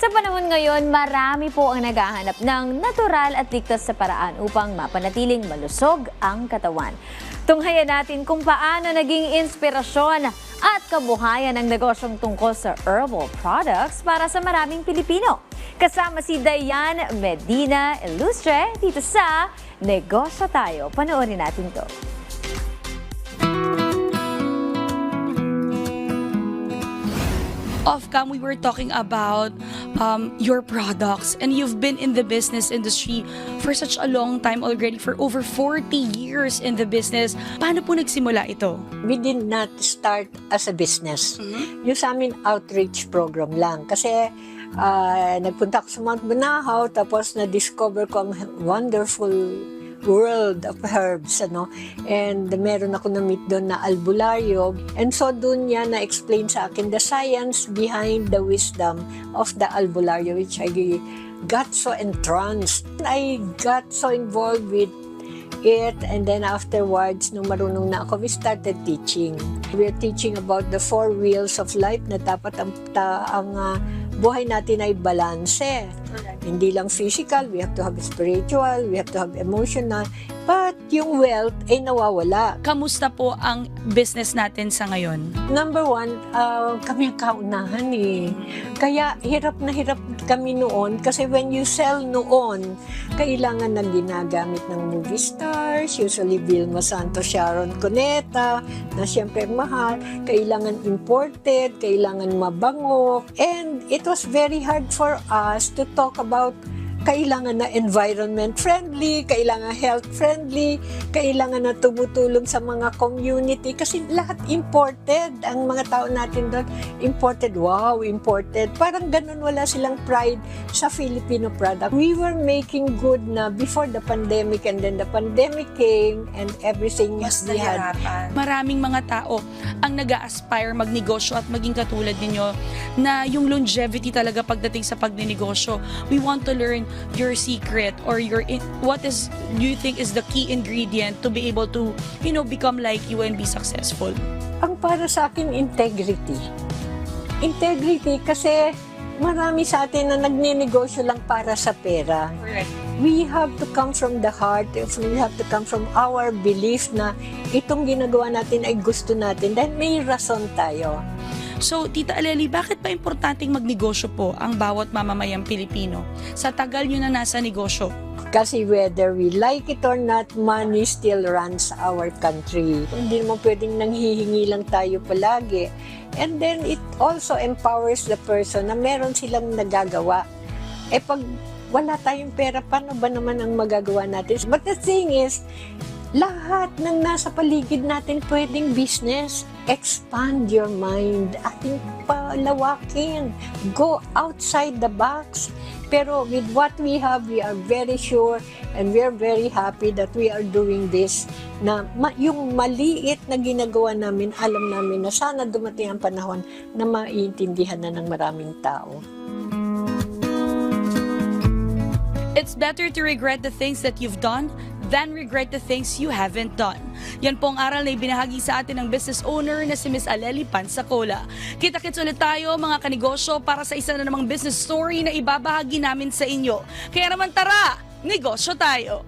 Sa panahon ngayon, marami po ang naghahanap ng natural at ligtas sa paraan upang mapanatiling malusog ang katawan. Tunghayan natin kung paano naging inspirasyon at kabuhayan ang negosyong tungkol sa herbal products para sa maraming Pilipino. Kasama si Diane Medina Ilustre dito sa Negosyo Tayo. Panoorin natin to. Off-cam, we were talking about your products, and you've been in the business industry for such a long time already, for over 40 years in the business. Paano po nagsimula ito? We did not start as a business. Yung sa amin, outreach program lang. Kasi nagpunta ako sa Mount Banahaw, tapos na-discover ko ang wonderful world of herbs, and meron ako na-meet doon na albularyo, and so doon niya na-explain sa akin the science behind the wisdom of the albularyo, which I got so entranced. I got so involved with it, and then afterwards, nung marunong na ako, we started teaching. We're teaching about the 4 wheels of life na dapat ang buhay natin ay balanse. Hindi lang physical, we have to have spiritual, we have to have emotional, but yung wealth ay nawawala. Kamusta po ang business natin sa ngayon? Number 1, kami ang kaunahan eh. Kaya hirap na hirap kami noon kasi when you sell noon, kailangan na ginagamit ng movie stars, usually Vilma Santos, Sharon Cuneta, na siyempre mahal, kailangan imported, kailangan mabango, and it was very hard for us to talk about kailangan na environment friendly, kailangan health friendly, kailangan na tumutulong sa mga community kasi lahat imported. Ang mga tao natin doon, imported. Wow, imported. Parang ganun, wala silang pride sa Filipino product. We were making good na before the pandemic, and then the pandemic came and everything we had. Maraming mga tao ang nag-a-aspire magnegosyo at maging katulad ninyo na yung longevity talaga pagdating sa pagninegosyo. We want to learn your secret or what do you think is the key ingredient to be able to, become like you and be successful? Ang para sa akin, integrity. Integrity kasi marami sa atin na nagninegosyo lang para sa pera. Correct. We have to come from the heart, we have to come from our belief na itong ginagawa natin ay gusto natin dahil may rason tayo. So, Tita Aleli, bakit pa importanteng magnegosyo po ang bawat mamamayang Pilipino sa tagal nyo na nasa negosyo? Kasi whether we like it or not, money still runs our country. Hindi mo pwedeng nanghihingi lang tayo palagi. And then it also empowers the person na meron silang nagagawa. Pag wala tayong pera, paano ba naman ang magagawa natin? But the thing is, lahat ng nasa paligid natin pwedeng business. Expand your mind. Ating palawakin. Go outside the box. Pero with what we have, we are very sure and we are very happy that we are doing this. Na yung maliit na ginagawa namin, alam namin na sana dumating ang panahon na maiintindihan na ng maraming tao. It's better to regret the things that you've done than regret the things you haven't done. Yan po ang aral na ibinahagi sa atin ng business owner na si Miss Aleli Pansacola. Kita-kits ulit tayo mga kanegosyo para sa isa na namang business story na ibabahagi namin sa inyo. Kaya naman tara, negosyo tayo!